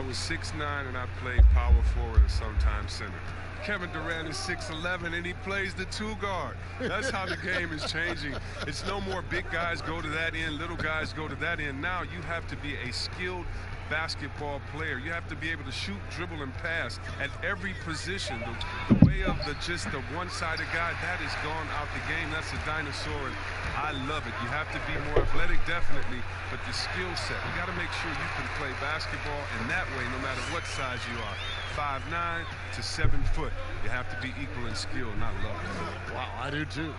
was 6'9", and I played power forward or sometimes center. Kevin Durant is 6'11", and he plays the two guard. That's how the game is changing. It's no more big guys go to that end, little guys go to that end. Now you have to be a skilled basketball player. You have to be able to shoot, dribble, and pass at every position. The way of just the one-sided guy, that is gone out the game. That's a dinosaur, and I love it. You have to be more athletic, definitely, but the skill set, you got to make sure you can play basketball in that way no matter what size you are. 5'9" to 7 foot. You have to be equal in skill, and I love it. Wow, I do too.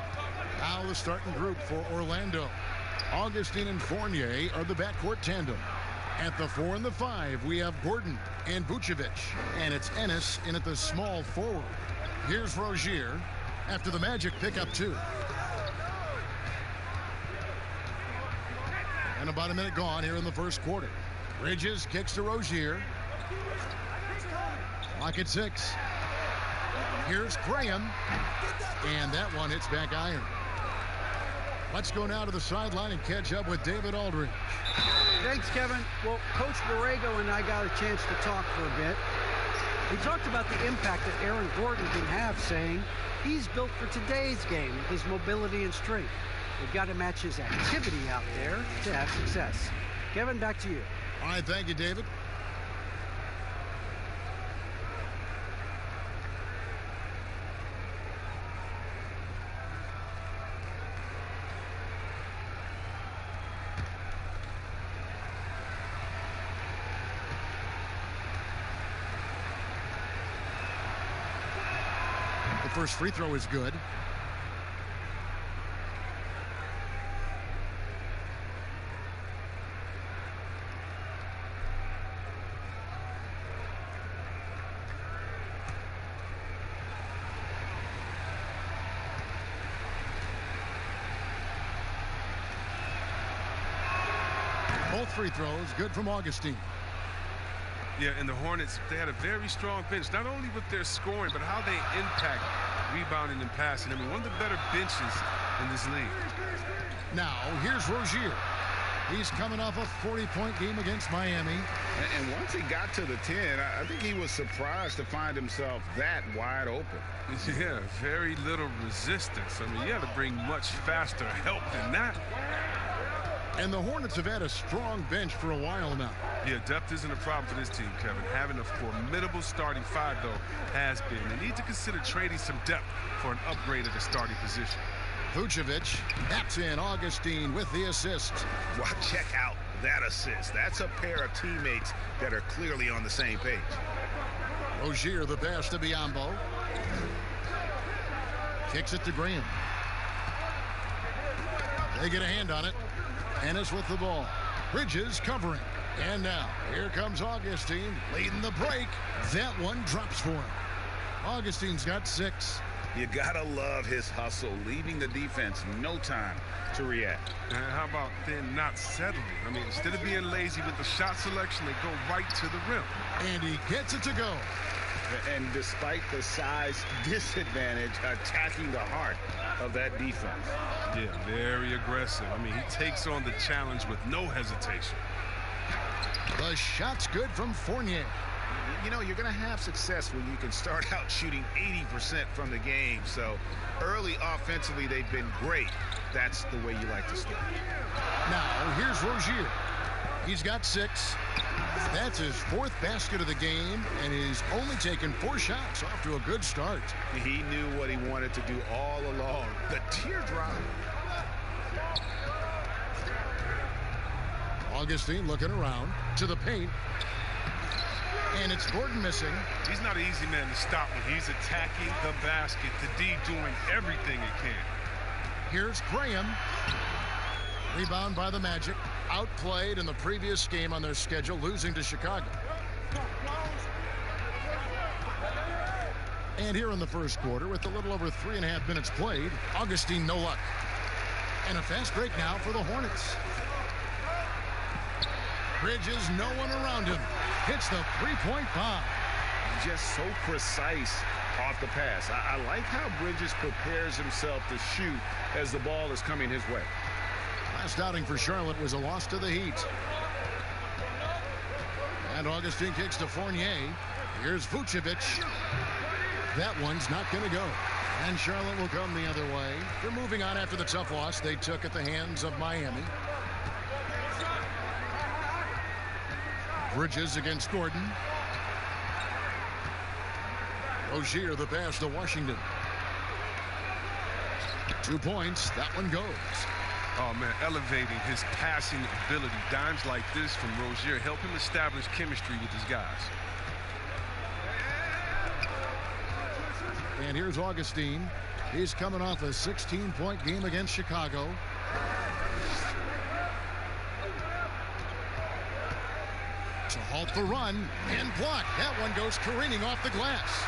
Now the starting group for Orlando. Augustine and Fournier are the backcourt tandem. At the 4 and the 5, we have Gordon and Vucevic. And it's Ennis in at the small forward. Here's Rozier after the Magic pick up 2. And about a minute gone here in the first quarter. Bridges kicks to Rozier. Lock at 6. Here's Graham. And that one hits back iron. Let's go now to the sideline and catch up with David Aldridge. Thanks, Kevin. Well, Coach Borrego and I got a chance to talk for a bit. We talked about the impact that Aaron Gordon can have, saying he's built for today's game with his mobility and strength. We've got to match his activity out there to have success. Kevin, back to you. All right, thank you, David. First free throw is good. Both free throws good from Augustine. Yeah, and the Hornets, they had a very strong bench, not only with their scoring, but how they impact rebounding and passing. I mean, one of the better benches in this league. Now, here's Rozier. He's coming off a 40-point game against Miami. And once he got to the 10, I think he was surprised to find himself that wide open. Yeah, very little resistance. I mean, you got to bring much faster help than that. And the Hornets have had a strong bench for a while now. Yeah, depth isn't a problem for this team, Kevin. Having a formidable starting 5, though, has been. They need to consider trading some depth for an upgrade at the starting position. Vucevic, that's in. Augustine with the assist. Well, check out that assist. That's a pair of teammates that are clearly on the same page. Rozier, the pass to Biyombo. Kicks it to Graham. They get a hand on it. Ennis with the ball. Bridges covering. And now, here comes Augustine leading the break. That one drops for him. Augustine's got 6. You gotta love his hustle, leaving the defense no time to react. And how about then not settling? I mean, instead of being lazy with the shot selection, they go right to the rim. And he gets it to go. And despite the size disadvantage, attacking the heart of that defense. Yeah, very aggressive. I mean, he takes on the challenge with no hesitation. The shot's good from Fournier. You know, you're going to have success when you can start out shooting 80% from the game. So early offensively, they've been great. That's the way you like to start. Now, here's Rozier. He's got 6. That's his 4th basket of the game, and he's only taken 4 shots. Off to a good start. He knew what he wanted to do all along. The teardrop. Augustine looking around to the paint. And it's Gordon missing. He's not an easy man to stop when he's attacking the basket. The D doing everything he can. Here's Graham. Rebound by the Magic. Outplayed in the previous game on their schedule, losing to Chicago. And here in the first quarter, with a little over 3.5 minutes played, Augustine no luck. And a fast break now for the Hornets. Bridges, no one around him. Hits the three-point bomb. Just so precise off the pass. I like how Bridges prepares himself to shoot as the ball is coming his way. Last outing for Charlotte was a loss to the Heat. And Augustine kicks to Fournier. Here's Vucevic. That one's not going to go. And Charlotte will come the other way. They're moving on after the tough loss they took at the hands of Miami. Bridges against Gordon. Rozier the pass to Washington. 2 points. That one goes. Oh, man, elevating his passing ability. Dimes like this from Rozier help him establish chemistry with his guys. And here's Augustine. He's coming off a 16-point game against Chicago. To halt the run and block. That one goes careening off the glass.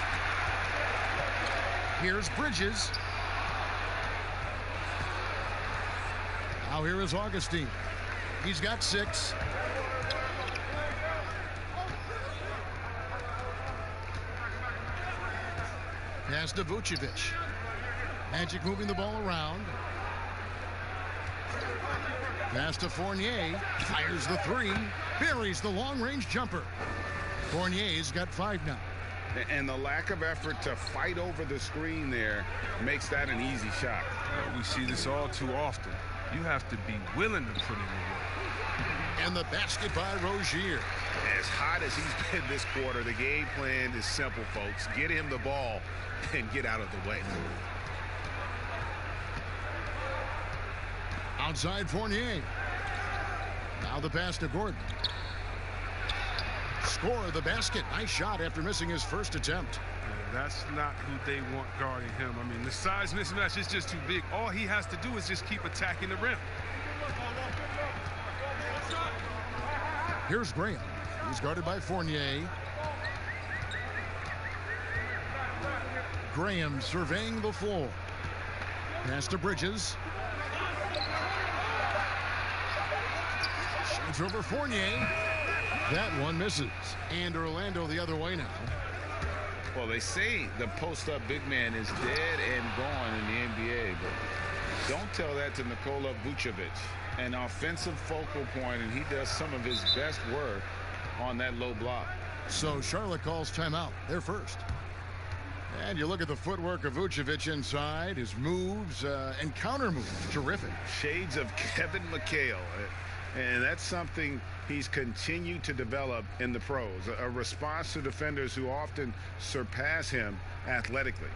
Here's Bridges. Now here is Augustine. He's got 6. Pass to Vucevic. Magic moving the ball around. Pass to Fournier. Fires the 3. Buries the long-range jumper. Fournier's got 5 now. And the lack of effort to fight over the screen there makes that an easy shot. We see this all too often. You have to be willing to put in the work. And the basket by Rozier. As hot as he's been this quarter, the game plan is simple, folks. Get him the ball and get out of the way. Outside Fournier. Now the pass to Gordon. Score the basket. Nice shot after missing his first attempt. That's not who they want guarding him. I mean, the size mismatch is just too big. All he has to do is just keep attacking the rim. Here's Graham. He's guarded by Fournier. Graham surveying the floor. Pass to Bridges. Shoots over Fournier. That one misses. And Orlando the other way now. Well, they say the post-up big man is dead and gone in the NBA, but don't tell that to Nikola Vucevic. An offensive focal point, and he does some of his best work on that low block. So Charlotte calls timeout. They're first. And you look at the footwork of Vucevic inside, his moves and counter moves. Terrific. Shades of Kevin McHale. And that's something he's continued to develop in the pros. A response to defenders who often surpass him athletically.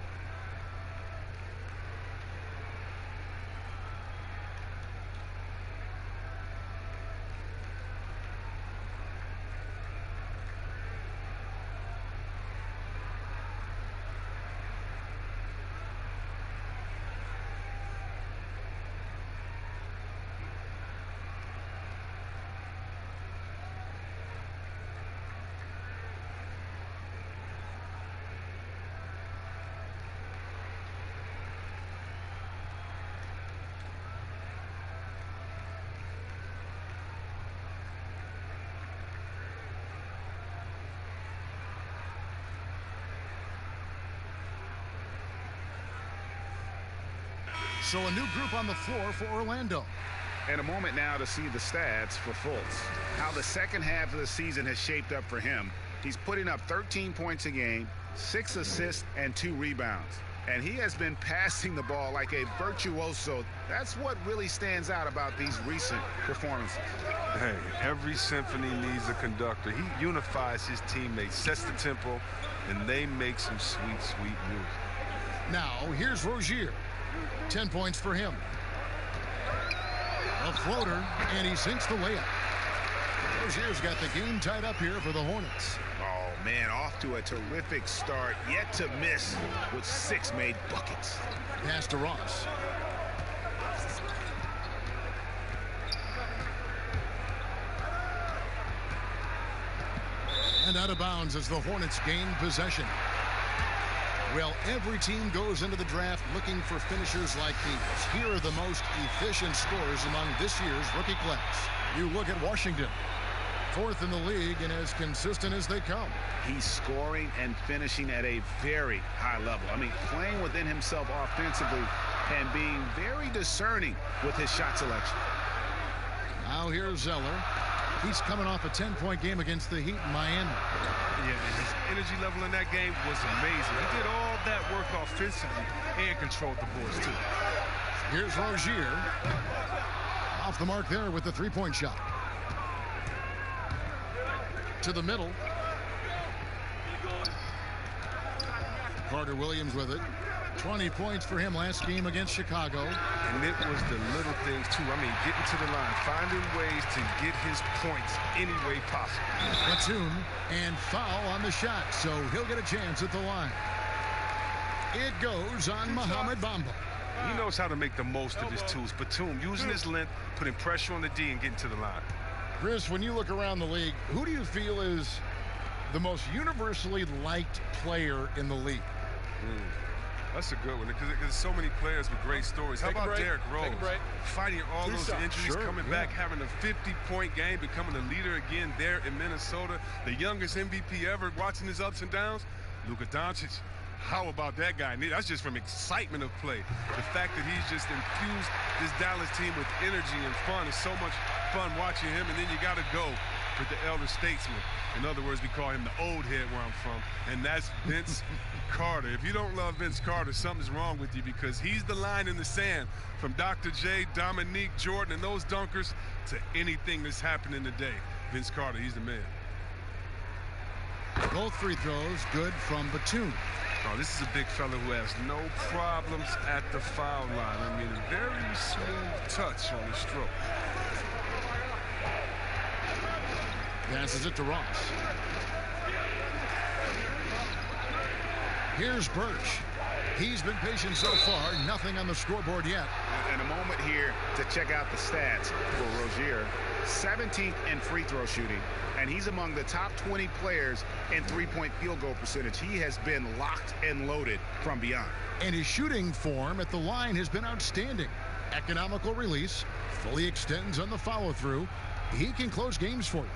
So a new group on the floor for Orlando. And a moment now to see the stats for Fultz. How the second half of the season has shaped up for him. He's putting up 13 points a game, 6 assists, and 2 rebounds. And he has been passing the ball like a virtuoso. That's what really stands out about these recent performances. Hey, every symphony needs a conductor. He unifies his teammates, sets the tempo, and they make some sweet, sweet music. Now, here's Rozier. 10 points for him. A floater, and he sinks the layup. Rozier's got the game tied up here for the Hornets. Oh, man, off to a terrific start. Yet to miss with 6 made buckets. Pass to Ross. And out of bounds as the Hornets gain possession. Well, every team goes into the draft looking for finishers like these. Here are the most efficient scorers among this year's rookie class. You look at Washington, 4th in the league and as consistent as they come. He's scoring and finishing at a very high level. I mean, playing within himself offensively and being very discerning with his shot selection. Now here's Zeller. He's coming off a 10-point game against the Heat in Miami. Yeah, and his energy level in that game was amazing. He did all that work offensively and controlled the boards, too. Here's Rozier. Off the mark there with the three-point shot. To the middle. Carter Williams with it. 20 points for him last game against Chicago. And it was the little things, too. I mean, getting to the line, finding ways to get his points any way possible. Batum, and foul on the shot, so he'll get a chance at the line. It goes on Mohamed Bamba. He knows how to make the most of his tools. Batum using his length, putting pressure on the D and getting to the line. Chris, when you look around the league, who do you feel is the most universally liked player in the league? That's a good one because there's so many players with great stories. How about Derrick Rose? Fighting all those injuries, coming back, having a 50-point game, becoming a leader again there in Minnesota. The youngest MVP ever, watching his ups and downs. Luka Doncic. How about that guy? That's just from excitement of play. The fact that he's just infused this Dallas team with energy and fun. It's so much fun watching him. And then you got to go with the elder statesman. In other words, we call him the old head where I'm from. And that's Vince Carter. If you don't love Vince Carter, something's wrong with you because he's the line in the sand from Dr. J, Dominique, Jordan, and those dunkers to anything that's happening today. Vince Carter, he's the man. Both free throws good from Batum. Oh, this is a big fella who has no problems at the foul line. I mean, a very smooth touch on the stroke. Passes it to Ross. Here's Birch. He's been patient so far. Nothing on the scoreboard yet. And a moment here to check out the stats for Rozier. 17th in free throw shooting, and he's among the top 20 players in three-point field goal percentage. He has been locked and loaded from beyond. And his shooting form at the line has been outstanding. Economical release, fully extends on the follow-through. He can close games for you.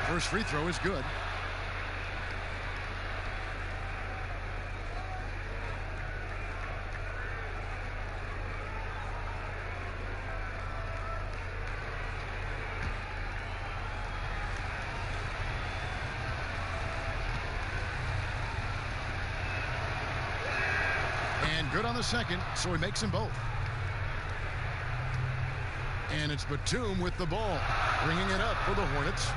First free throw is good. And good on the second, so he makes them both. And it's Batum with the ball, bringing it up for the Hornets.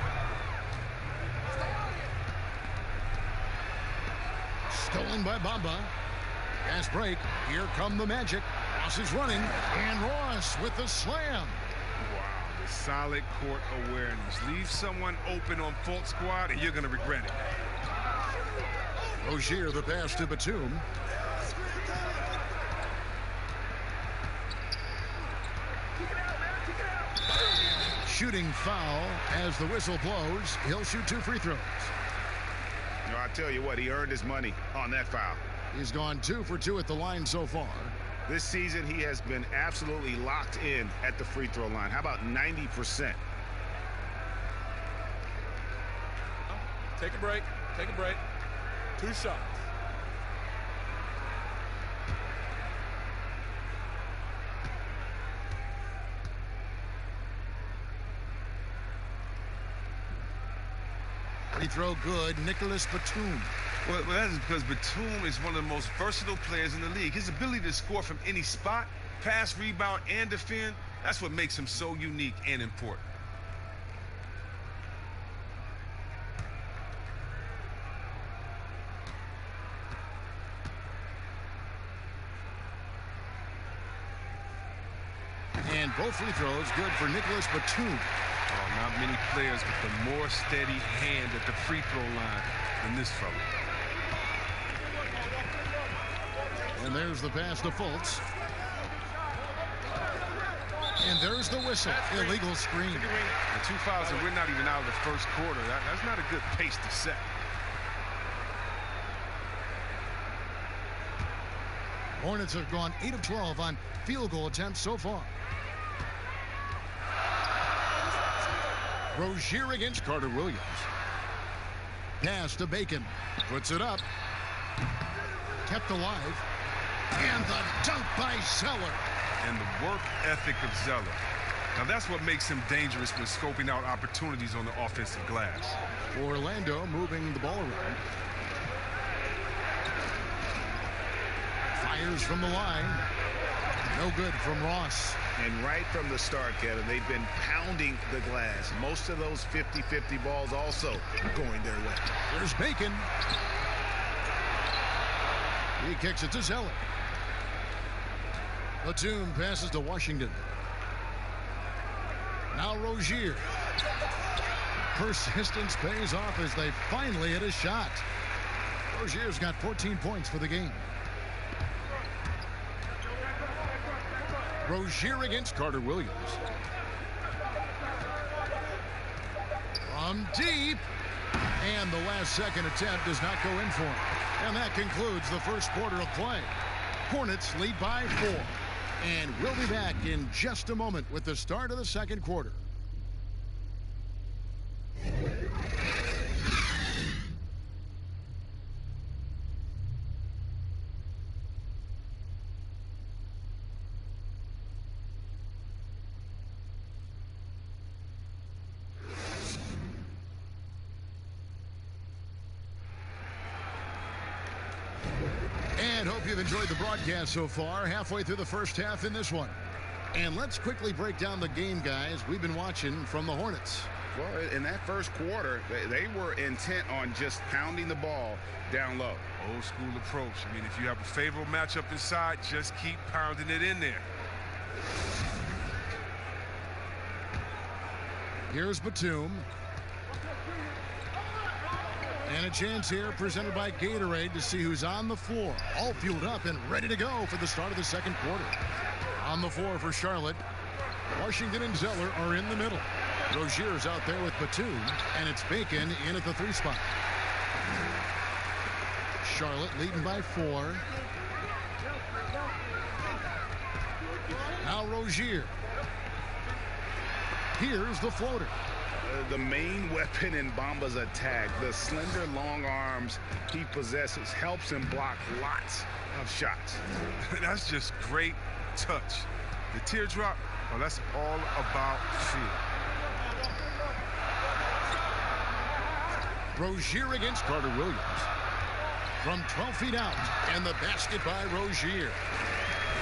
Stolen by Bamba. Fast break. Here come the Magic. Ross is running. And Ross with the slam. Wow, the solid court awareness. Leave someone open on full squad and you're going to regret it. Rozier the pass to Batum. Shooting foul as the whistle blows. He'll shoot two free throws. No, I tell you what, he earned his money on that foul. He's gone 2 for 2 at the line so far. This season, he has been absolutely locked in at the free throw line. How about 90%? Take a break. Take a break. 2 shots. Free throw good. Nicholas Batum. Well, that is because Batum is one of the most versatile players in the league. His ability to score from any spot, pass, rebound, and defend, that's what makes him so unique and important. And both free throws good for Nicholas Batum. Oh, not many players with a more steady hand at the free throw line than this fella. And there's the pass to Fultz. And there's the whistle. Illegal screen. The 2 fouls, and we're not even out of the first quarter. That's not a good pace to set. Hornets have gone 8 of 12 on field goal attempts so far. Rozier against Carter Williams. Pass to Bacon. Puts it up. Kept alive. And the dunk by Zeller. And the work ethic of Zeller. Now that's what makes him dangerous when scoping out opportunities on the offensive glass. Orlando moving the ball around. Fires from the line. No good from Ross. And right from the start, Kevin, they've been pounding the glass. Most of those 50-50 balls also going their way. There's Bacon. He kicks it to Zeller. Batum passes to Washington. Now Rozier. Persistence pays off as they finally hit a shot. Rozier's got 14 points for the game. Rozier against Carter Williams. From deep. And the last second attempt does not go in for him. And that concludes the first quarter of play. Hornets lead by 4. And we'll be back in just a moment with the start of the second quarter. And hope you've enjoyed the broadcast so far. Halfway through the first half in this one. And let's quickly break down the game, guys, we've been watching from the Hornets. Well, in that first quarter, they were intent on just pounding the ball down low. Old school approach. I mean, if you have a favorable matchup inside, just keep pounding it in there. Here's Batum. And a chance here presented by Gatorade to see who's on the floor. All fueled up and ready to go for the start of the second quarter. On the floor for Charlotte. Washington and Zeller are in the middle. Rozier's out there with Batum, and it's Bacon in at the 3 spot. Charlotte leading by 4. Now Rozier. Here's the floater. The main weapon in Bamba's attack, the slender long arms he possesses, helps him block lots of shots. That's just great touch. The teardrop, well, that's all about feel. Rozier against Carter Williams. From 12 feet out, and the basket by Rozier.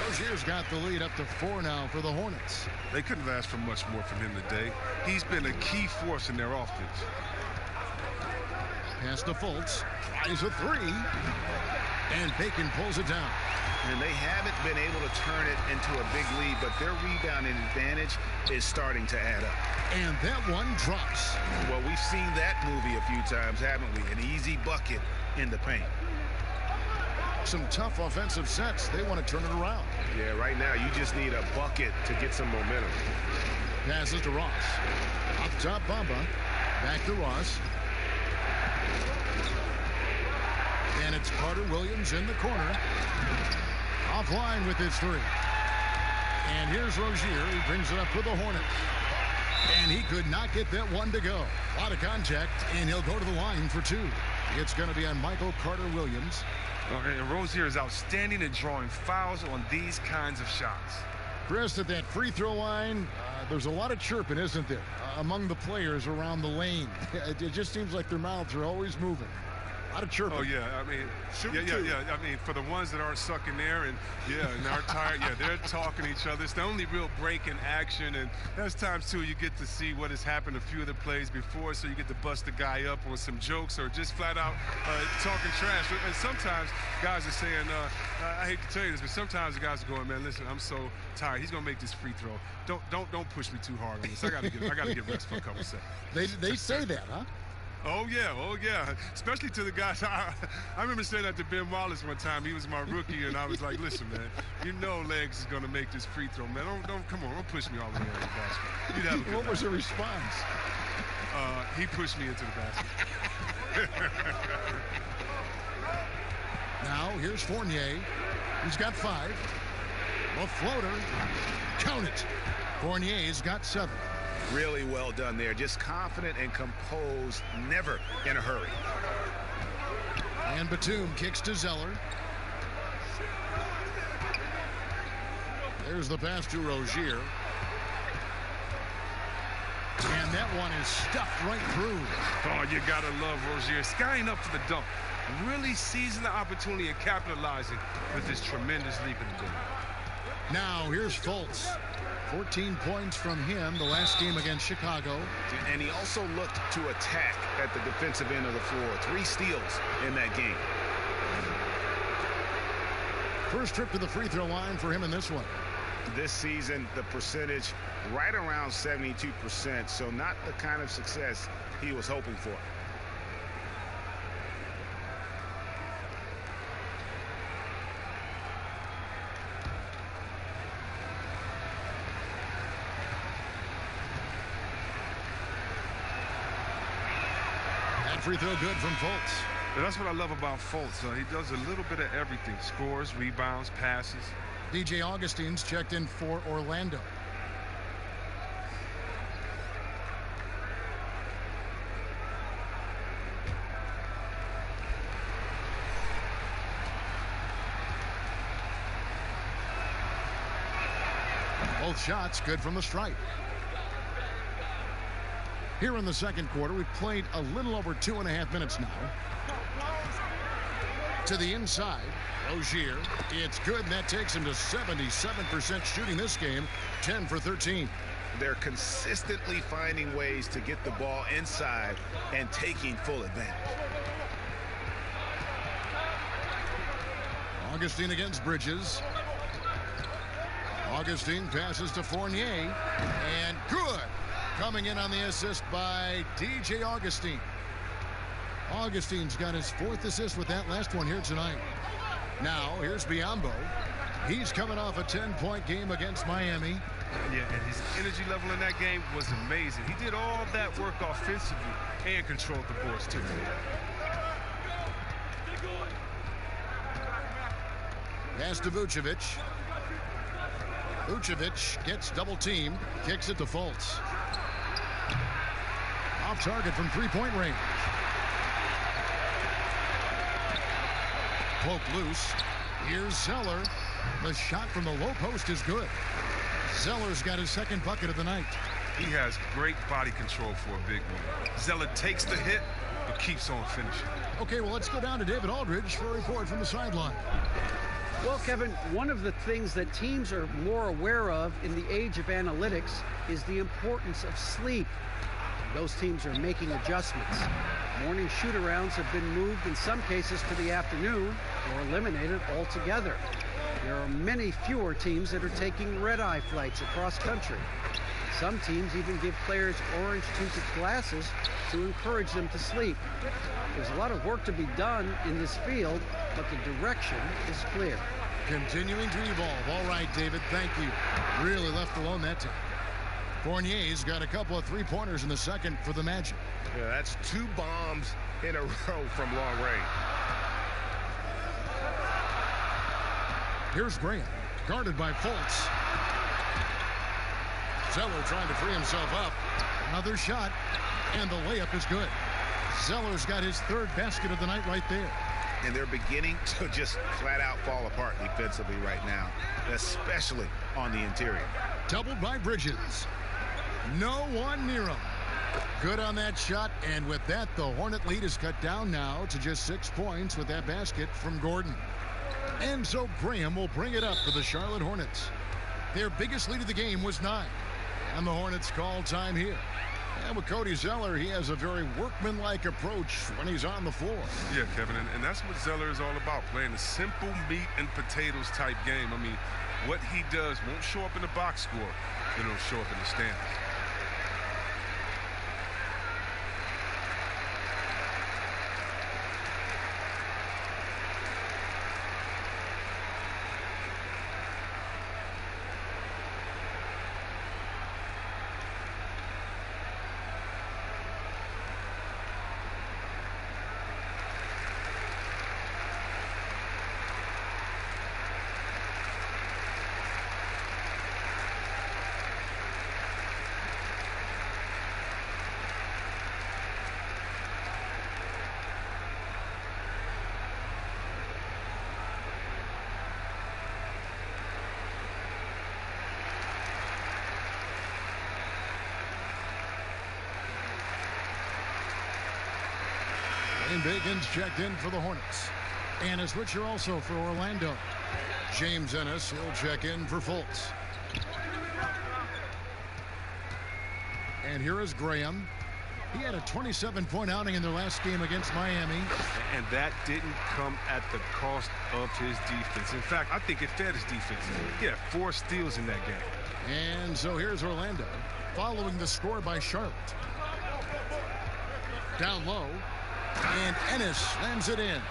Rozier's got the lead up to 4 now for the Hornets. They couldn't ask for much more from him today. He's been a key force in their offense. Pass to Fultz. Tries a 3. And Bacon pulls it down. And they haven't been able to turn it into a big lead, but their rebounding advantage is starting to add up. And that one drops. Well, we've seen that movie a few times, haven't we? An easy bucket in the paint. Some tough offensive sets. They want to turn it around. Yeah, right now you just need a bucket to get some momentum. Passes to Ross. Up top, Bamba. Back to Ross. And it's Carter Williams in the corner. Offline with his 3. And here's Rozier. He brings it up for the Hornets. And he could not get that one to go. A lot of contact, and he'll go to the line for 2. It's going to be on Michael Carter Williams. And Rozier is outstanding at drawing fouls on these kinds of shots. Chris, at that free throw line, there's a lot of chirping, isn't there, among the players around the lane. It just seems like their mouths are always moving. A lot of chirping. Oh, yeah. I mean, yeah. I mean, for the ones that aren't sucking there and are tired, they're talking to each other. It's the only real break in action. And there's times, too, you get to see what has happened a few of the plays before, so you get to bust the guy up on some jokes or just flat out talking trash. And sometimes guys are saying, I hate to tell you this, but sometimes the guys are going, man, listen, I'm so tired. He's going to make this free throw. Don't push me too hard on this. I got to get rest for a couple seconds. They say that, huh? Oh, yeah. Especially to the guys. I remember saying that to Ben Wallace one time. He was my rookie, and I was like, listen, man, you know Legs is going to make this free throw, man. Come on, don't push me all the way into the basket. You'd have a good What was the response? He pushed me into the basket. Now, here's Fournier. He's got 5. A floater. Count it. Fournier's got 7. Really well done there. Just confident and composed, never in a hurry. And Batum kicks to Zeller. There's the pass to Rozier. And that one is stuffed right through. Oh, you got to love Rozier. Skying up for the dunk. Really seizing the opportunity and capitalizing with this tremendous leap in the game. Now, here's Fultz. 14 points from him the last game against Chicago. And he also looked to attack at the defensive end of the floor. 3 steals in that game. First trip to the free throw line for him in this one. This season, the percentage right around 72%, so not the kind of success he was hoping for. Free throw good from Fultz. That's what I love about Fultz. He does a little bit of everything. Scores, rebounds, passes. DJ Augustine's checked in for Orlando. Both shots good from the stripe. Here in the second quarter, we've played a little over 2.5 minutes now. To the inside, Rozier. It's good, and that takes him to 77% shooting this game, 10 for 13. They're consistently finding ways to get the ball inside and taking full advantage. Augustine against Bridges. Augustine passes to Fournier, and good. Coming in on the assist by DJ Augustine. Augustine's got his 4th assist with that last one here tonight. Now, here's Biyombo. He's coming off a 10-point game against Miami. Yeah, and his energy level in that game was amazing. He did all that work offensively and controlled the boards, too. Pass to Vucevic. Vucevic gets double-teamed, kicks it to Fultz. Off target from three-point range. Poked loose. Here's Zeller. The shot from the low post is good. Zeller's got his 2nd bucket of the night. He has great body control for a big man. Zeller takes the hit, but keeps on finishing. Okay, well, let's go down to David Aldridge for a report from the sideline. Well, Kevin, one of the things that teams are more aware of in the age of analytics is the importance of sleep. Those teams are making adjustments. Morning shoot-arounds have been moved in some cases to the afternoon or eliminated altogether. There are many fewer teams that are taking red-eye flights across country. Some teams even give players orange-tinted glasses to encourage them to sleep. There's a lot of work to be done in this field, but the direction is clear. Continuing to evolve. All right, David, thank you. Really left alone that time. Fournier's got a couple of three-pointers in the second for the Magic. Yeah, that's 2 bombs in a row from long range. Here's Graham, guarded by Fultz. Zeller trying to free himself up. Another shot, and the layup is good. Zeller's got his 3rd basket of the night right there. And they're beginning to just flat out fall apart defensively right now, especially on the interior. Doubled by Bridges. No one near him. Good on that shot, and with that, the Hornet lead is cut down now to just 6 points with that basket from Gordon. And so Graham will bring it up for the Charlotte Hornets. Their biggest lead of the game was 9, and the Hornets call time here. And with Cody Zeller, he has a very workmanlike approach when he's on the floor. Yeah, Kevin, and that's what Zeller is all about, playing a simple meat and potatoes type game. I mean, what he does won't show up in the box score, but it'll show up in the standings. And Bacon's checked in for the Hornets. And a switcher also for Orlando. James Ennis, he'll check in for Fultz. And here is Graham. He had a 27-point outing in their last game against Miami. And that didn't come at the cost of his defense. In fact, I think it fed his defense. He had 4 steals in that game. And so here's Orlando, following the score by Charlotte. Down low, and Ennis slams it in.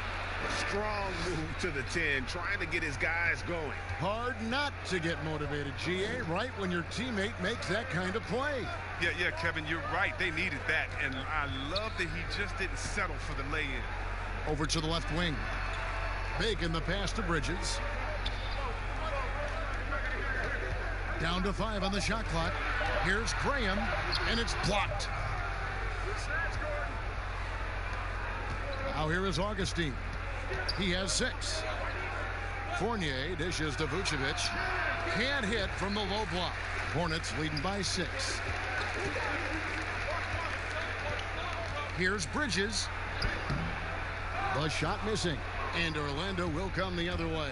Strong move to the 10, trying to get his guys going. Hard not to get motivated, GA, right when your teammate makes that kind of play. Yeah, Kevin, you're right. They needed that, and I love that he just didn't settle for the lay-in. Over to the left wing. Bacon the pass to Bridges. Down to 5 on the shot clock. Here's Graham, and it's blocked. Now here is Augustine. He has 6. Fournier dishes to Vucevic. Can't hit from the low block. Hornets leading by 6. Here's Bridges. The shot missing. And Orlando will come the other way.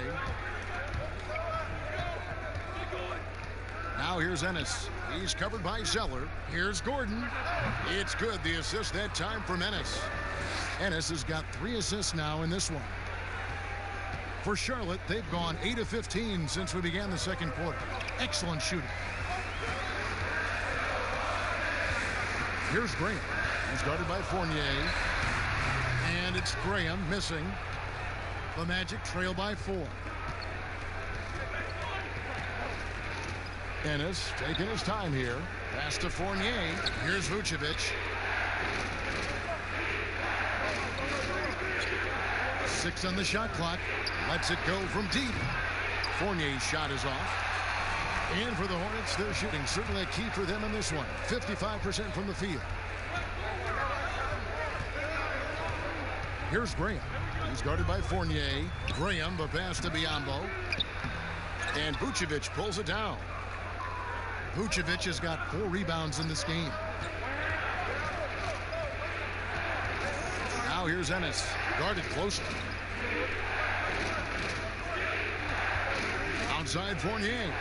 Now here's Ennis. He's covered by Zeller. Here's Gordon. It's good. The assist that time from Ennis. Ennis has got 3 assists now in this one. For Charlotte, they've gone 8 of 15 since we began the second quarter. Excellent shooting. Here's Graham. He's guarded by Fournier. And it's Graham missing. The Magic trail by 4. Ennis taking his time here. Pass to Fournier. Here's Vucevic. 6 on the shot clock. Lets it go from deep. Fournier's shot is off. And for the Hornets, their shooting certainly a key for them in this one. 55% from the field. Here's Graham. He's guarded by Fournier. Graham, the pass to Biyombo. And Vucevic pulls it down. Vucevic has got 4 rebounds in this game. Now here's Ennis. Guarded closely. Outside Fournier.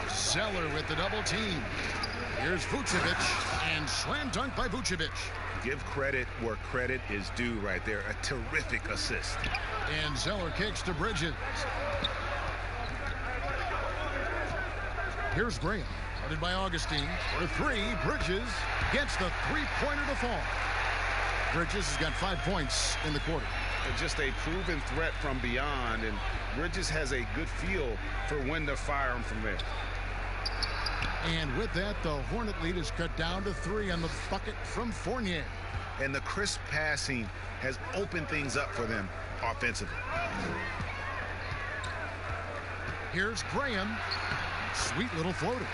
Zeller with the double team. Here's Vucevic. And slam dunk by Vucevic. Give credit where credit is due right there. A terrific assist. And Zeller kicks to Bridges. Here's Graham. Guarded by Augustine. For 3, Bridges gets the 3-pointer to fall. Bridges has got 5 points in the quarter. And just a proven threat from beyond, and Bridges has a good feel for when to fire him from there. And with that, the Hornet lead is cut down to 3 on the bucket from Fournier. And the crisp passing has opened things up for them offensively. Here's Graham. Sweet little floater.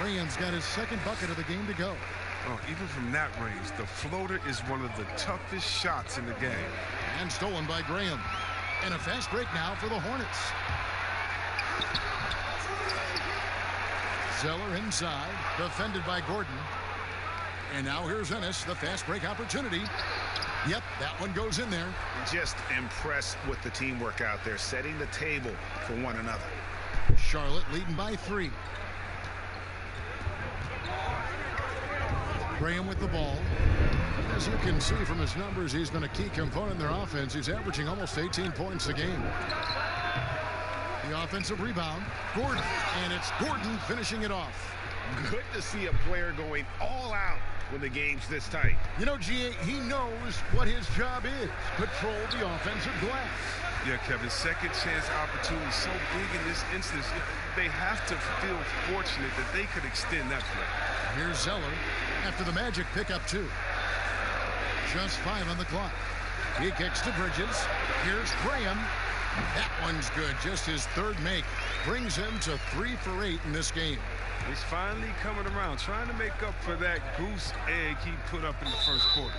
Graham's got his 2nd bucket of the game to go. Oh, even from that range, the floater is one of the toughest shots in the game. And stolen by Graham. And a fast break now for the Hornets. Zeller inside, defended by Gordon. And now here's Ennis, the fast break opportunity. Yep, that one goes in there. Just impressed with the teamwork out there, setting the table for one another. Charlotte leading by 3. Graham with the ball. As you can see from his numbers, he's been a key component in their offense. He's averaging almost 18 points a game. The offensive rebound, Gordon, and it's Gordon finishing it off. Good to see a player going all out when the game's this tight. You know, GA, he knows what his job is. Control the offensive glass. Yeah, Kevin, second chance opportunity so big in this instance. They have to feel fortunate that they could extend that play. Here's Zeller after the Magic pick up 2. Just 5 on the clock. He kicks to Bridges. Here's Graham. That one's good. Just his 3rd make. Brings him to 3 for 8 in this game. He's finally coming around, trying to make up for that goose egg he put up in the first quarter.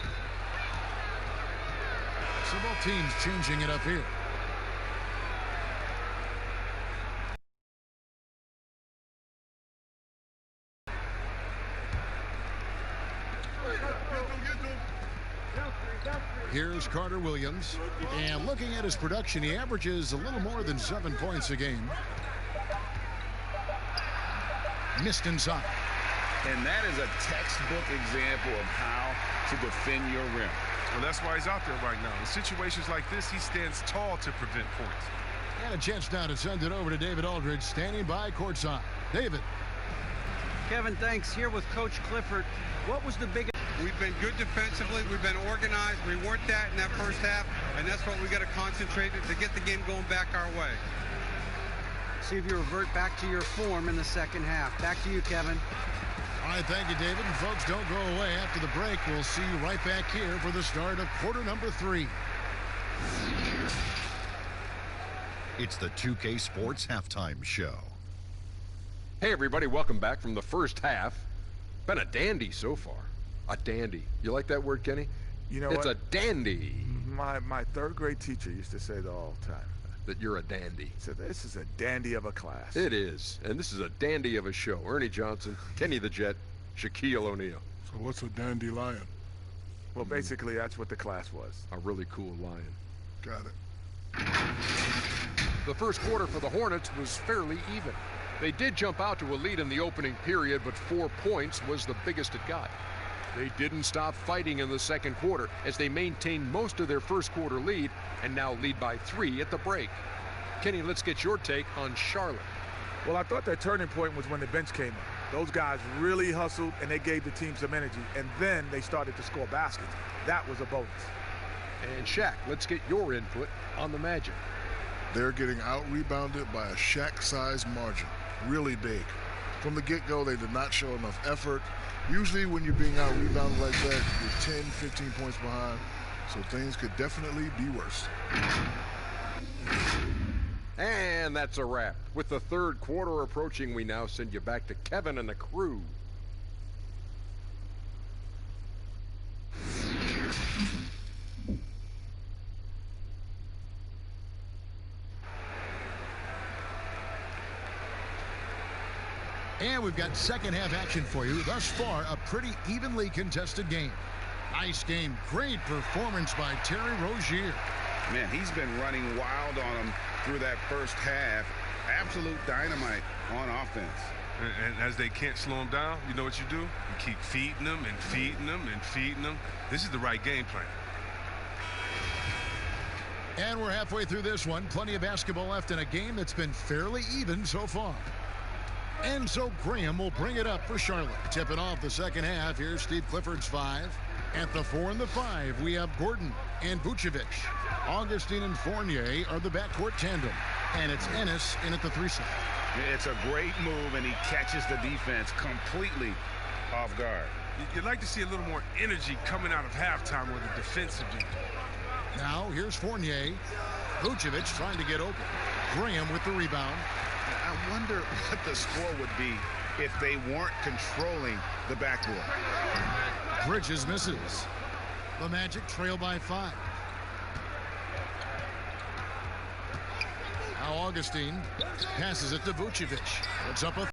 So both teams changing it up here. Here's Carter Williams. And looking at his production, he averages a little more than 7 points a game. Missed inside. And that is a textbook example of how to defend your rim. Well, that's why he's out there right now. In situations like this, he stands tall to prevent points. And a chance now to send it over to David Aldridge, standing by courtside. David. Kevin, thanks. Here with Coach Clifford. What was the biggest? We've been good defensively. We've been organized. We weren't that in that first half, and that's what we got to concentrate on to get the game going back our way. See if you revert back to your form in the second half. Back to you, Kevin. All right, thank you, David. And folks, don't go away. After the break, we'll see you right back here for the start of quarter number 3. It's the 2K Sports Halftime Show. Hey, everybody. Welcome back from the first half. Been a dandy so far. A dandy. You like that word, Kenny? You know it's what? a dandy. My third grade teacher used to say that all the time. That you're a dandy. So this is a dandy of a class. It is. And this is a dandy of a show. Ernie Johnson, Kenny the Jet, Shaquille O'Neal. So what's a dandelion? Well, basically, that's what the class was. A really cool lion. Got it. The first quarter for the Hornets was fairly even. They did jump out to a lead in the opening period, but 4 points was the biggest it got. They didn't stop fighting in the second quarter as they maintained most of their first quarter lead and now lead by 3 at the break. Kenny, let's get your take on Charlotte. Well, I thought their turning point was when the bench came up. Those guys really hustled, and they gave the team some energy, and then they started to score baskets. That was a bonus. And Shaq, let's get your input on the Magic. They're getting out-rebounded by a Shaq-sized margin. Really big. From the get-go, they did not show enough effort. Usually when you're being out-rebounded like that, you're 10, 15 points behind, so things could definitely be worse. And that's a wrap. With the third quarter approaching, we now send you back to Kevin and the crew. And we've got second half action for you. Thus far, a pretty evenly contested game. Nice game. Great performance by Terry Rozier. Man, he's been running wild on them through that first half. Absolute dynamite on offense. And as they can't slow him down, you know what you do? You keep feeding them and feeding them and feeding them. This is the right game plan. And we're halfway through this one. Plenty of basketball left in a game that's been fairly even so far. And so Graham will bring it up for Charlotte. Tipping off the second half. Here's Steve Clifford's 5. At the 4 and the 5, we have Gordon and Vucevic. Augustine and Fournier are the backcourt tandem. And it's Ennis in at the 3 side. It's a great move, and he catches the defense completely off guard. You'd like to see a little more energy coming out of halftime with a defensive unit. Now, here's Fournier. Vucevic trying to get open. Graham with the rebound. I wonder what the score would be if they weren't controlling the backboard. Bridges misses. The Magic trail by 5. Now Augustine passes it to Vucevic. It's up a